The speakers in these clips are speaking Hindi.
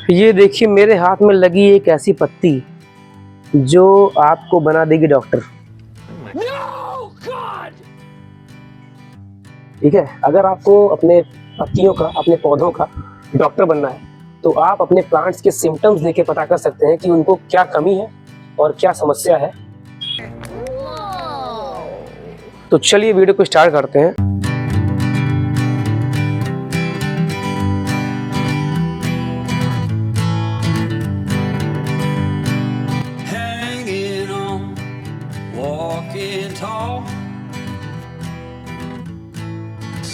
ये देखिए मेरे हाथ में लगी एक ऐसी पत्ती जो आपको बना देगी डॉक्टर। ठीक है, अगर आपको अपने पत्तियों का, अपने पौधों का डॉक्टर बनना है तो आप अपने प्लांट्स के सिम्टम्स देके पता कर सकते हैं कि उनको क्या कमी है और क्या समस्या है। तो चलिए वीडियो को स्टार्ट करते हैं।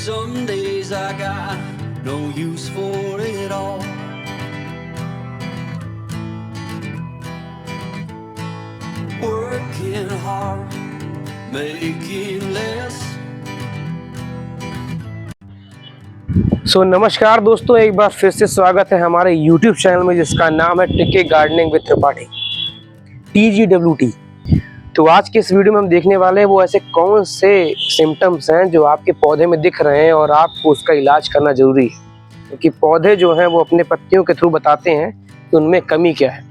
Some days I got no use for it all. Working hard, making less. नमस्कार दोस्तों, एक बार फिर से स्वागत है हमारे YouTube चैनल में जिसका नाम है टिके गार्डनिंग विद त्रिपाठी, TGWT। तो आज के इस वीडियो में हम देखने वाले हैं वो ऐसे कौन से सिम्टम्स हैं जो आपके पौधे में दिख रहे हैं और आपको उसका इलाज करना जरूरी है, क्योंकि पौधे जो हैं वो अपने पत्तियों के थ्रू बताते हैं कि उनमें कमी क्या है।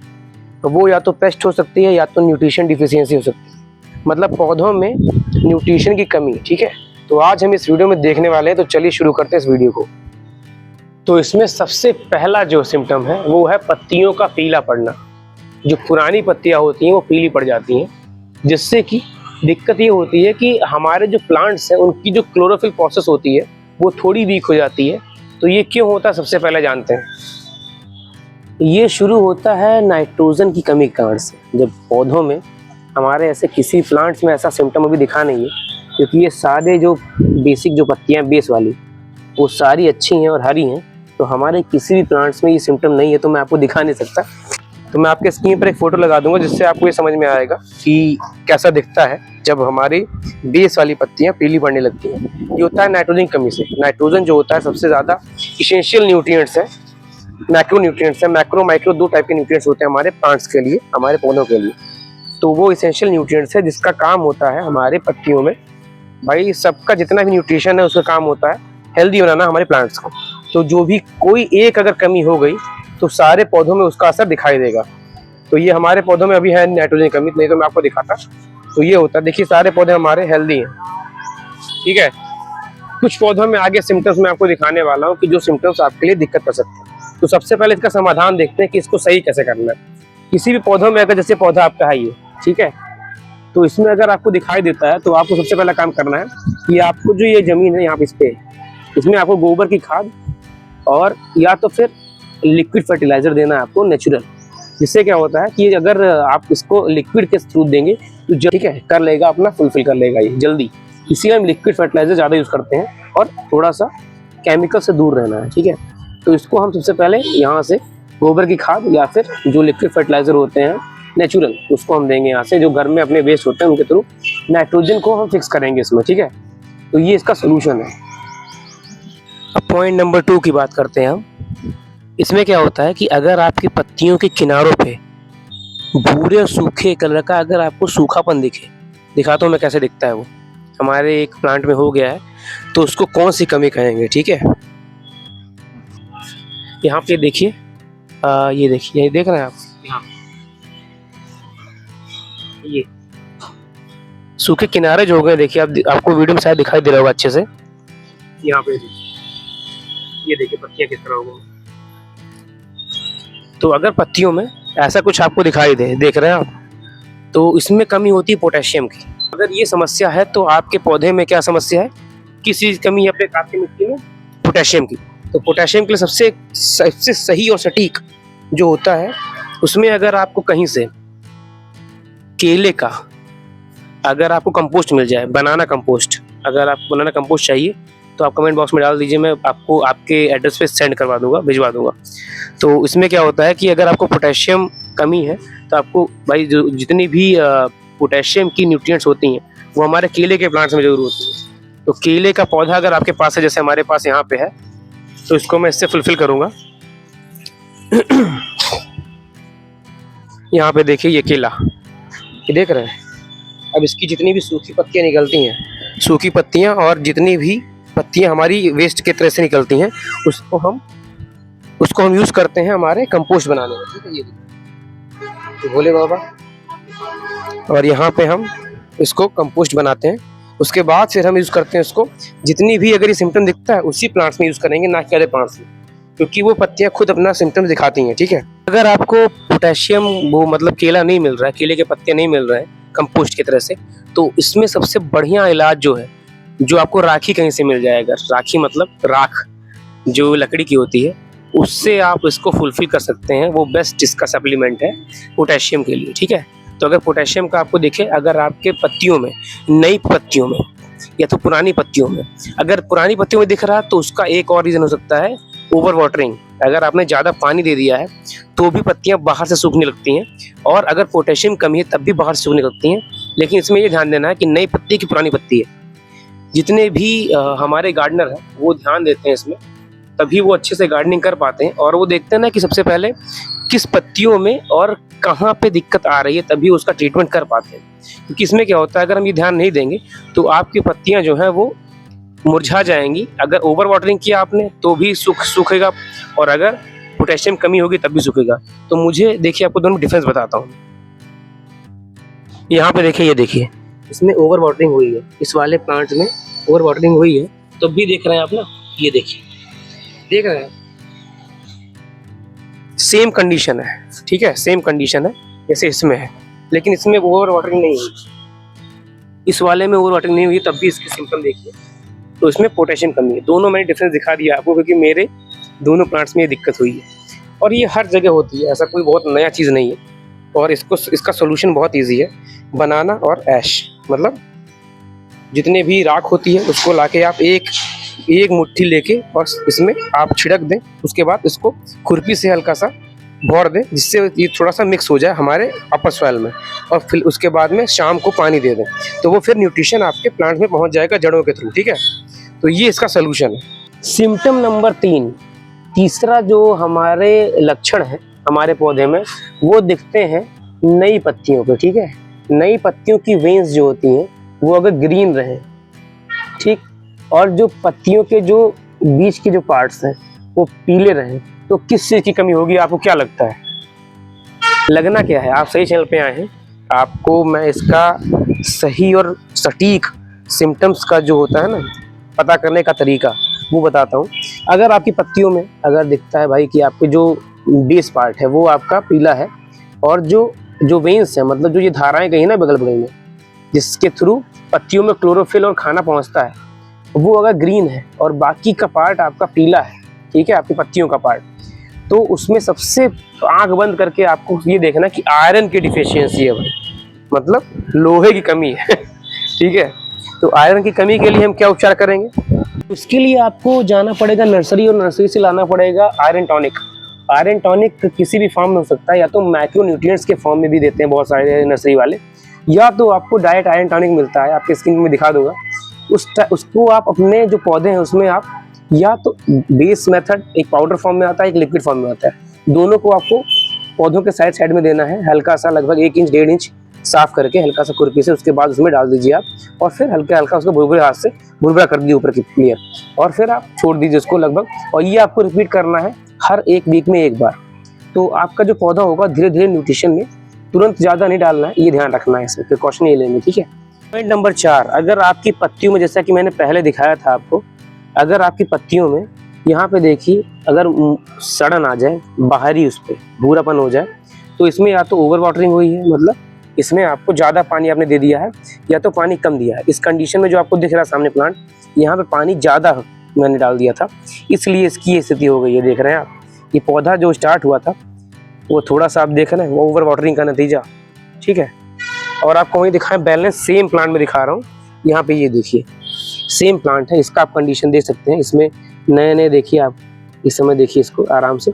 तो वो या तो पेस्ट हो सकती है या तो न्यूट्रिशन डिफिशियंसी हो सकती है, मतलब पौधों में न्यूट्रिशन की कमी। ठीक है, तो आज हम इस वीडियो में देखने वाले हैं। तो चलिए शुरू करते हैं इस वीडियो को। तो इसमें सबसे पहला जो सिम्टम है वो है पत्तियों का पीला पड़ना। जो पुरानी पत्तियाँ होती हैं वो पीली पड़ जाती हैं, जिससे कि दिक्कत ये होती है कि हमारे जो प्लांट्स हैं उनकी जो क्लोरोफिल प्रोसेस होती है वो थोड़ी वीक हो जाती है। तो ये क्यों होता है सबसे पहले जानते हैं। ये शुरू होता है नाइट्रोजन की कमी के कारण से। जब पौधों में हमारे ऐसे किसी प्लांट्स में ऐसा सिम्टम अभी दिखा नहीं है, क्योंकि ये सारे जो बेसिक जो पत्तियाँ बेस वाली वो सारी अच्छी हैं और हरी हैं, तो हमारे किसी भी प्लांट्स में ये सिम्टम नहीं है, तो मैं आपको दिखा नहीं सकता। तो मैं आपके स्क्रीन पर एक फ़ोटो लगा दूंगा जिससे आपको ये समझ में आएगा कि कैसा दिखता है जब हमारी बेस वाली पत्तियां पीली पड़ने लगती हैं। ये होता है नाइट्रोजन की कमी से। नाइट्रोजन जो होता है सबसे ज़्यादा इसेंशियल न्यूट्रिएंट्स है, मैक्रो न्यूट्रिएंट्स है। मैक्रो माइक्रो दो टाइप के न्यूट्रिएंट्स होते हैं हमारे प्लांट्स के लिए, हमारे पौधों के लिए। तो वो इसेंशियल न्यूट्रिएंट्स है जिसका काम होता है हमारे पत्तियों में, भाई सबका जितना भी न्यूट्रिशन है उसका काम होता है हेल्दी बनाना हमारे प्लांट्स को। तो जो भी कोई एक अगर कमी हो गई तो सारे पौधों में उसका असर दिखाई देगा। तो ये हमारे पौधों में अभी है नाइट्रोजन कमी, नहीं तो मैं आपको दिखाता। तो ये होता है, देखिए सारे पौधे हमारे हेल्दी हैं। ठीक है, कुछ पौधों में आगे सिम्टम्स मैं आपको दिखाने वाला हूँ कि जो सिम्टम्स आपके लिए दिक्कत कर सकते हैं। तो सबसे पहले इसका समाधान देखते हैं कि इसको सही कैसे करना है। किसी भी पौधों में अगर जैसे पौधा आपका है ये, ठीक है, तो इसमें अगर आपको दिखाई देता है तो आपको सबसे पहला काम करना है कि आपको जो ये जमीन है यहाँ पे, इस पे इसमें आपको गोबर की खाद और या तो फिर लिक्विड फर्टिलाइजर देना है आपको नेचुरल। जिससे क्या होता है कि अगर आप इसको लिक्विड के थ्रू देंगे तो ठीक है कर लेगा, अपना फुलफिल कर लेगा ये जल्दी। इसीलिए हम लिक्विड फर्टिलाइजर ज़्यादा यूज़ करते हैं और थोड़ा सा केमिकल से दूर रहना है। ठीक है, तो इसको हम सबसे पहले यहाँ से गोबर की खाद या फिर जो लिक्विड फर्टिलाइजर होते हैं नेचुरल, उसको हम देंगे यहाँ से। जो घर में अपने वेस्ट होते हैं उनके थ्रू नाइट्रोजन को हम फिक्स करेंगे इसमें। ठीक है, तो ये इसका सोल्यूशन है। अब पॉइंट नंबर 2 की बात करते हैं हम। इसमें क्या होता है कि अगर आपकी पत्तियों के किनारों पे भूरे और सूखे कलर का अगर आपको सूखापन दिखाता हूँ मैं कैसे दिखता है वो, हमारे एक प्लांट में हो गया है, तो उसको कौन सी कमी कहेंगे। ठीक है, यहाँ पे देखिए, ये देखिए, ये देख रहे हैं आप, यहाँ ये सूखे किनारे जो हो गए, देखिए आपको वीडियो में शायद दिखाई दे रहा होगा अच्छे से। यहाँ पे ये देखिए पत्तियां किस तरह हो गई। तो अगर पत्तियों में ऐसा कुछ आपको दिखाई देख रहे हैं आप, तो इसमें कमी होती है पोटेशियम की। अगर ये समस्या है तो आपके पौधे में क्या समस्या है, किस चीज़ की कमी है आपकी मिट्टी में, पोटेशियम की। तो पोटेशियम के लिए सबसे सही और सटीक जो होता है, उसमें अगर आपको कहीं से केले का अगर आपको कंपोस्ट मिल जाए, बनाना कंपोस्ट, अगर आपको बनाना कंपोस्ट चाहिए तो आप कमेंट बॉक्स में डाल दीजिए, मैं आपको आपके एड्रेस पे सेंड करवा दूंगा, भिजवा दूंगा। तो इसमें क्या होता है कि अगर आपको पोटेशियम कमी है तो आपको भाई जो जितनी भी पोटेशियम की न्यूट्रिएंट्स होती हैं वो हमारे केले के प्लांट्स में जरूर होती है। तो केले का पौधा अगर आपके पास है, जैसे हमारे पास यहाँ पे है, तो इसको मैं इससे फुलफिल करूँगा। यहाँ पे देखिए ये केला, ये देख रहे हैं। अब इसकी जितनी भी सूखी पत्तियाँ निकलती हैं, सूखी पत्तियाँ और जितनी भी पत्तियाँ हमारी वेस्ट के तरह से निकलती हैं, उसको हम यूज़ करते हैं हमारे कंपोस्ट बनाने में, ठीक है। ये देखिए, तो भोले बाबा, और यहाँ पे हम इसको कंपोस्ट बनाते हैं। उसके बाद फिर हम यूज़ करते हैं उसको, जितनी भी अगर ये सिम्टम दिखता है उसी प्लांट्स में यूज़ करेंगे, ना कि अदर प्लांट्स में, क्योंकि वो पत्तियाँ खुद अपना सिम्टम दिखाती हैं, ठीक है। अगर आपको पोटेशियम वो मतलब केला नहीं मिल रहा है, केले के पत्ते नहीं मिल रहे हैं कंपोस्ट की तरह से, तो इसमें सबसे बढ़िया इलाज जो है, जो आपको राखी कहीं से मिल जाएगा, राखी मतलब राख जो लकड़ी की होती है, उससे आप इसको फुलफिल कर सकते हैं। वो बेस्ट इसका सप्लीमेंट है पोटेशियम के लिए, ठीक है। तो अगर पोटेशियम का आपको देखें, अगर आपके पत्तियों में, नई पत्तियों में या तो पुरानी पत्तियों में, अगर पुरानी पत्तियों में दिख रहा है तो उसका एक और रीज़न हो सकता है ओवर वाटरिंग। अगर आपने ज़्यादा पानी दे दिया है तो भी पत्तियां बाहर से सूखने लगती हैं, और अगर पोटेशियम कमी है तब भी बाहर से सूखने लगती हैं। लेकिन इसमें ये ध्यान देना है कि नई पत्ती की पुरानी पत्ती है। जितने भी हमारे गार्डनर हैं वो ध्यान देते हैं इसमें, तभी वो अच्छे से गार्डनिंग कर पाते हैं। और वो देखते हैं ना कि सबसे पहले किस पत्तियों में और कहाँ पे दिक्कत आ रही है, तभी उसका ट्रीटमेंट कर पाते हैं। क्योंकि इसमें क्या होता है, अगर हम ये ध्यान नहीं देंगे तो आपकी पत्तियां जो हैं वो मुरझा जाएंगी। अगर ओवर वाटरिंग किया आपने तो भी सूखेगा, और अगर पोटेशियम कमी होगी तब भी सूखेगा। तो मुझे देखिए, आपको दोनों डिफरेंस बताता हूँ। यहाँ पे देखिए, ये देखिए, इसमें ओवर वाटरिंग हुई है, इस वाले प्लांट में ओवर वाटरिंग हुई है, तो भी देख रहे हैं आप ना, ये देखिए, देख रहे हैं, सेम कंडीशन है, ठीक है, सेम कंडीशन है जैसे इसमें है। लेकिन इसमें ओवर वाटरिंग नहीं हुई, इस वाले में ओवर वाटरिंग नहीं हुई, तब भी इसके सिम्टम देखिए। तो इसमें पोटेशियम कमी है। दोनों मैंने डिफरेंस दिखा दिया आपको, क्योंकि मेरे दोनों प्लांट्स में ये दिक्कत हुई है, और ये हर जगह होती है, ऐसा कोई बहुत नया चीज़ नहीं है। और इसका सोल्यूशन बहुत ईजी है। बनाना और ऐश, मतलब जितने भी राख होती है उसको लाके आप एक मुट्ठी लेके और इसमें आप छिड़क दें। उसके बाद इसको खुरपी से हल्का सा भौर दें, जिससे ये थोड़ा सा मिक्स हो जाए हमारे अपर सॉइल में, और फिर उसके बाद में शाम को पानी दे दें, तो वो फिर न्यूट्रिशन आपके प्लांट में पहुंच जाएगा जड़ों के थ्रू, ठीक है। तो ये इसका सोल्यूशन है। सिम्टम नंबर 3, तीसरा जो हमारे लक्षण है हमारे पौधे में, वो दिखते हैं नई पत्तियों पे, ठीक है। नई पत्तियों की वेन्स जो होती हैं वो अगर ग्रीन रहे, ठीक, और जो पत्तियों के जो बीच के जो पार्ट्स हैं वो पीले रहें, तो किस चीज़ की कमी होगी? आपको क्या लगता है? लगना क्या है, आप सही चैनल पे आए हैं। आपको मैं इसका सही और सटीक सिम्टम्स का जो होता है ना पता करने का तरीका, वो बताता हूँ। अगर आपकी पत्तियों में अगर दिखता है भाई कि आपके जो बेस पार्ट है वो आपका पीला है, और जो वेन्स है, मतलब जो ये धाराएं गई ना बगल बगल में, जिसके थ्रू पत्तियों में क्लोरोफिल और खाना पहुँचता है, वो अगर ग्रीन है और बाकी का पार्ट आपका पीला है, ठीक है, आपकी पत्तियों का पार्ट, तो उसमें सबसे आंख बंद करके आपको ये देखना कि आयरन की डिफिशियंसी है भाई, मतलब लोहे की कमी है ठीक है। तो आयरन की कमी के लिए हम क्या उपचार करेंगे? उसके लिए आपको जाना पड़ेगा नर्सरी, और नर्सरी से लाना पड़ेगा आयरन टॉनिक। आयरन टॉनिक किसी भी फॉर्म में हो सकता है, या तो मैक्रो न्यूट्रिएंट्स के फॉर्म में भी देते हैं बहुत सारे नर्सरी वाले, या तो आपको डायरेक्ट आयरन टॉनिक मिलता है, आपके स्क्रीन में दिखा दूंगा। उसको आप अपने जो पौधे हैं उसमें आप, या तो बेस मेथड एक पाउडर फॉर्म में आता है, एक लिक्विड फॉर्म में आता है, दोनों को आपको पौधों के साइड में देना है, हल्का सा लगभग 1 इंच 1.5 इंच साफ करके हल्का सा खुरपी से, उसके बाद उसमें डाल दीजिए आप, और फिर हल्का हल्का उसको बुरबुरे हाथ से बुरबुरा कर दीजिए ऊपर की लेयर, और फिर आप छोड़ दीजिए उसको लगभग। और ये आपको रिपीट करना है हर 1 वीक में 1 बार। तो आपका जो पौधा होगा धीरे धीरे न्यूट्रिशन में, तुरंत ज़्यादा नहीं डालना है, ये ध्यान रखना है, इसमें प्रिकॉशन ये लेंगे, ठीक है। पॉइंट नंबर 4, अगर आपकी पत्तियों में, जैसा कि मैंने पहले दिखाया था आपको, अगर आपकी पत्तियों में यहाँ पे देखिए अगर सड़न आ जाए, बाहरी उस पर भूरापन हो जाए, तो इसमें या तो ओवर वाटरिंग हुई है, मतलब इसमें आपको ज़्यादा पानी आपने दे दिया है, या तो पानी कम दिया है। इस कंडीशन में जो आपको दिख रहा है सामने प्लांट, यहाँ पे पानी ज़्यादा मैंने डाल दिया था, इसलिए इसकी ये स्थिति हो गई है। देख रहे हैं आप, ये पौधा जो स्टार्ट हुआ था वो थोड़ा सा आप देख रहे हैं, वो ओवर वाटरिंग का नतीजा, ठीक है। और आपको वहीं दिखाएं, बैलेंस सेम प्लांट में दिखा रहा हूँ, यहाँ पे ये देखिए सेम प्लांट है, इसका आप कंडीशन देख सकते हैं। इसमें नए देखिए आप, इस समय देखिए इसको आराम से,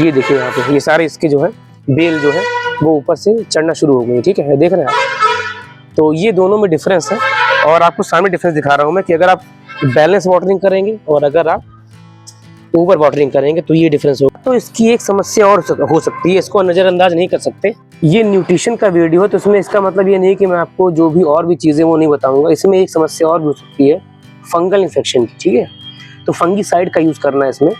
ये देखिए यहाँ पे ये सारे इसके जो है बेल जो है वो ऊपर से चढ़ना शुरू हो गई, ठीक है, देख रहे हैं आप। तो ये दोनों में डिफरेंस है, और आपको सामने डिफरेंस दिखा रहा हूँ मैं कि अगर आप बैलेंस वाटरिंग करेंगे और अगर आप ओवर वाटरिंग करेंगे तो ये डिफरेंस होगा। तो इसकी एक समस्या और हो सकती है, इसको नज़रअंदाज नहीं कर सकते। ये न्यूट्रिशन का वीडियो है, तो इसमें इसका मतलब ये नहीं कि मैं आपको जो भी और भी चीज़ें वो नहीं बताऊंगा। इसमें एक समस्या और भी हो सकती है, फंगल इन्फेक्शन की, ठीक है। तो फंगीसाइड का यूज़ करना है इसमें,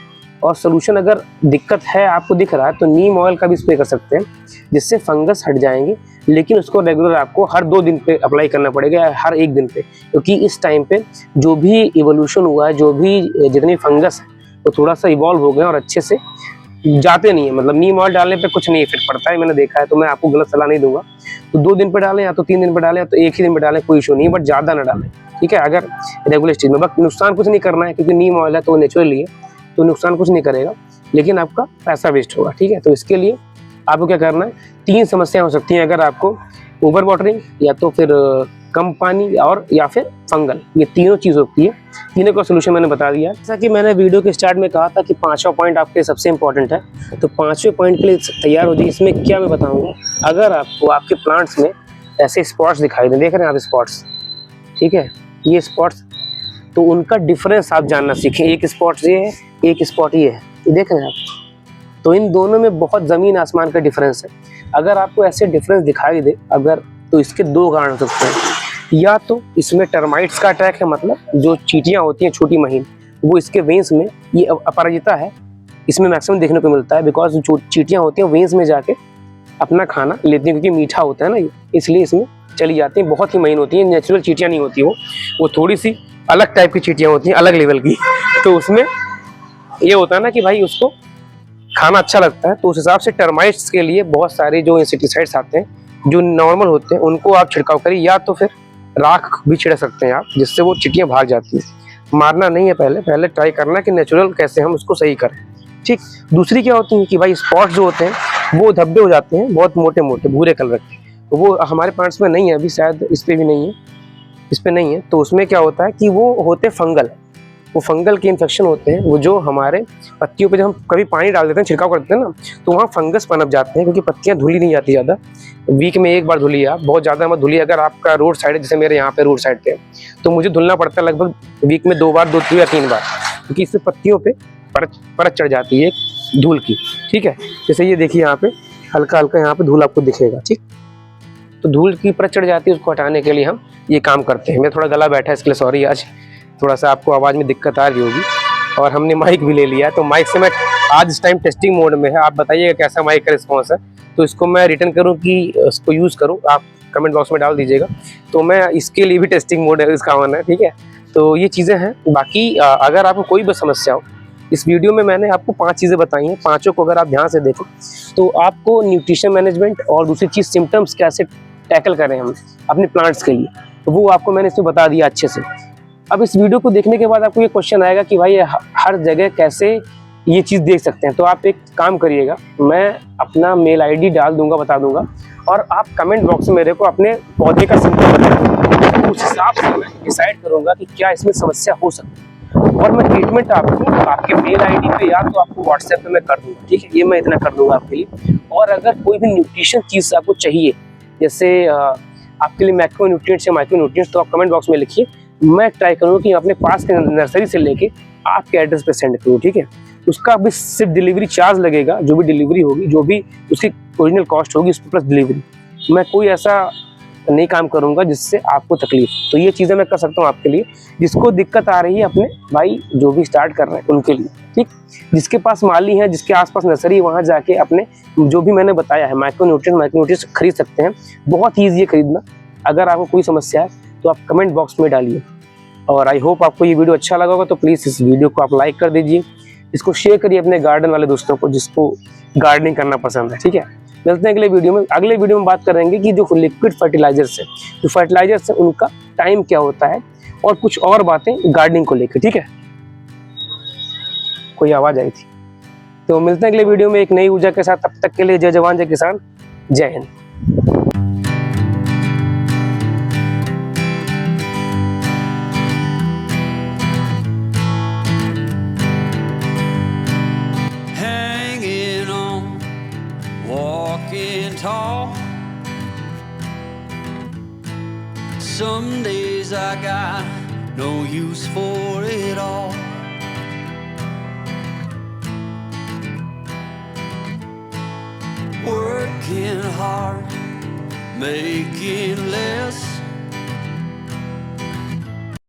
और सोल्यूशन अगर दिक्कत है आपको दिख रहा है तो नीम ऑयल का भी स्प्रे कर सकते हैं, जिससे फंगस हट जाएंगे। लेकिन उसको रेगुलर आपको हर 2 दिन पे अप्लाई करना पड़ेगा, हर 1 दिन पे, क्योंकि इस टाइम पे जो भी इवोल्यूशन हुआ है, जो भी जितनी फंगस है वो थोड़ा सा इवॉल्व हो गए और अच्छे से जाते नहीं है। मतलब नीम ऑयल डालने पे कुछ नहीं इफेक्ट पड़ता है, मैंने देखा है, तो मैं आपको गलत सलाह नहीं दूंगा। तो 2 दिन पे डालें या तो 3 दिन पे डालें या तो 1 ही दिन पे डालें, कोई इशू नहीं है, बट ज़्यादा ना डालें, ठीक है। अगर रेगुलर स्टेज में, बस नुकसान कुछ नहीं करना है, क्योंकि नीम ऑयल है तो नेचुरली है, तो नुकसान कुछ नहीं करेगा, लेकिन आपका पैसा वेस्ट होगा, ठीक है। तो इसके लिए आपको क्या करना है, 3 समस्याएं हो सकती हैं अगर आपको, ओवर वाटरिंग, या तो फिर कम पानी, और या फिर फंगल, ये तीनों चीज़ होती है। तीनों का सोल्यूशन मैंने बता दिया। जैसा कि मैंने वीडियो के स्टार्ट में कहा था कि 5वां पॉइंट आपके सबसे इंपॉर्टेंट है, तो 5वें पॉइंट के लिए तैयार हो जाइए। इसमें क्या मैं बताऊंगा, अगर आपको आपके प्लांट्स में ऐसे स्पॉट्स दिखाई दें, देख रहे हैं आप स्पॉट्स, ठीक है, ये स्पॉट्स, तो उनका डिफरेंस आप जानना सीखें। एक स्पॉट ये है, एक स्पॉट ये है, ये देख रहे हैं आप, तो इन दोनों में बहुत ज़मीन आसमान का डिफरेंस है। अगर आपको ऐसे डिफरेंस दिखाई दे अगर, तो इसके 2 कारण हो सकते हैं। या तो इसमें टर्माइट्स का अटैक है, मतलब जो चींटियां होती हैं छोटी महीन, वो इसके वेन्स में, ये अपराजिता है, इसमें मैक्सिमम देखने को मिलता है। बिकॉज जो चींटियां होती हैं वेन्स में जाके अपना खाना लेती हैं, क्योंकि मीठा होता है ना ये, इसलिए इसमें चली जाती हैं। बहुत ही महीन होती हैं, नेचुरल चींटियां नहीं होती, वो थोड़ी सी अलग टाइप की चींटियां होती हैं, अलग लेवल की। तो उसमें ये होता है ना कि भाई उसको खाना अच्छा लगता है, तो उस हिसाब से टर्माइट्स के लिए बहुत सारे जो इंसेक्टिसाइड्स आते हैं, जो नॉर्मल होते हैं, उनको आप छिड़काव करिए। या तो फिर राख भी छिड़क सकते हैं आप, जिससे वो चींटियां भाग जाती हैं। मारना नहीं है, पहले ट्राई करना कि नेचुरल कैसे हम उसको सही करें, ठीक। दूसरी क्या होती है कि भाई स्पॉट जो होते हैं वो धब्बे हो जाते हैं, बहुत मोटे मोटे भूरे कलर के, तो वो हमारे प्लांट्स में नहीं है अभी, शायद इस पर भी नहीं है, इस पर नहीं है। तो उसमें क्या होता है कि वो होते फंगल, वो फंगल के इन्फेक्शन होते हैं। वो जो हमारे पत्तियों पे जब हम कभी पानी डाल देते हैं, छिड़काव करते हैं ना, तो वहाँ फंगस पनप जाते हैं, क्योंकि पत्तियाँ धुली नहीं जाती ज़्यादा, वीक में 1 बार धुलिए आप, बहुत ज़्यादा मत धुलिए। अगर आपका रोड साइड है, जैसे मेरे यहाँ पे रोड साइड पे, तो मुझे धुलना पड़ता है लगभग वीक में 2 बार, 2 या 3 बार, क्योंकि इससे पत्तियों पे परत चढ़ जाती है धूल की, ठीक है। जैसे ये देखिए यहाँ पे हल्का हल्का यहाँ पे धूल आपको दिखेगा, ठीक। तो धूल की परत चढ़ जाती है, उसको हटाने के लिए हम ये काम करते हैं। मैं थोड़ा गला बैठा है, इसके लिए सॉरी, आज थोड़ा सा आपको आवाज़ में दिक्कत आ रही होगी। और हमने माइक भी ले लिया, तो माइक से मैं आज इस टाइम टेस्टिंग मोड में है, आप बताइएगा कैसा माइक का रिस्पॉन्स है, तो इसको मैं रिटर्न करूं कि इसको यूज़ करूं, आप कमेंट बॉक्स में डाल दीजिएगा। तो मैं इसके लिए भी टेस्टिंग मोड है, इसका ऑन है, ठीक है। तो ये चीज़ें हैं। बाकी अगर आपको कोई भी समस्या हो, इस वीडियो में मैंने आपको 5 चीज़ें बताई हैं, पाँचों को अगर आप ध्यान से देखें तो आपको न्यूट्रिशन मैनेजमेंट और दूसरी चीज़ सिम्टम्स कैसे टैकल करें हम अपने प्लांट्स के लिए, तो वो आपको मैंने इसमें बता दिया अच्छे से। अब इस वीडियो को देखने के बाद आपको ये क्वेश्चन आएगा कि भाई हर जगह कैसे ये चीज़ देख सकते हैं। तो आप एक काम करिएगा, मैं अपना मेल आईडी डाल दूंगा, बता दूंगा, और आप कमेंट बॉक्स में मेरे को अपने पौधे का सिम्टम बताइए, उस हिसाब से मैं डिसाइड करूंगा कि क्या इसमें समस्या हो सकती है, और मैं ट्रीटमेंट आपको आपके मेल आईडी पे या तो आपको व्हाट्सएप पे मैं कर दूंगा, ठीक है। ये मैं इतना कर दूंगा आपके लिए। और अगर कोई भी न्यूट्रिशन चीज़ आपको चाहिए, जैसे आपके लिए मैक्रो न्यूट्रिएंट्स या माइक्रो न्यूट्रिएंट्स, तो आप कमेंट बॉक्स में लिखिए, मैं ट्राई करूँगा कि अपने पास के नर्सरी से लेके आपके एड्रेस पे सेंड करूँ, ठीक है। उसका भी सिर्फ डिलीवरी चार्ज लगेगा, जो भी डिलीवरी होगी, जो भी उसकी ओरिजिनल कॉस्ट होगी, उस प्लस डिलीवरी। मैं कोई ऐसा नहीं काम करूंगा जिससे आपको तकलीफ। तो ये चीज़ें मैं कर सकता हूँ आपके लिए, जिसको दिक्कत आ रही है अपने भाई जो भी स्टार्ट कर रहे हैं उनके लिए, ठीक। जिसके पास माली है, जिसके आसपास नर्सरी है, वहाँ जाके अपने जो भी मैंने बताया है माइक्रो न्यूट्रिएंट्स खरीद सकते हैं। बहुत ईजी है खरीदना। अगर आपको कोई समस्या है तो आप कमेंट बॉक्स में डालिए। और आई होप आपको ये वीडियो अच्छा लगा होगा, तो प्लीज़ इस वीडियो को आप लाइक कर दीजिए, इसको शेयर करिए अपने गार्डन वाले दोस्तों को जिसको गार्डनिंग करना पसंद है, ठीक है। मिलते हैं अगले वीडियो में। अगले वीडियो में बात करेंगे कि जो लिक्विड फर्टिलाइजर्स है, जो फर्टिलाइजर्स है उनका टाइम क्या होता है, और कुछ और बातें गार्डनिंग को लेकर, ठीक है। कोई आवाज़ आई थी। तो मिलते हैं अगले वीडियो में एक नई ऊर्जा के साथ। तब तक के लिए जय जवान जय किसान, जय Hind. Walking tall. Some days I got no use for it all. Working hard, making less.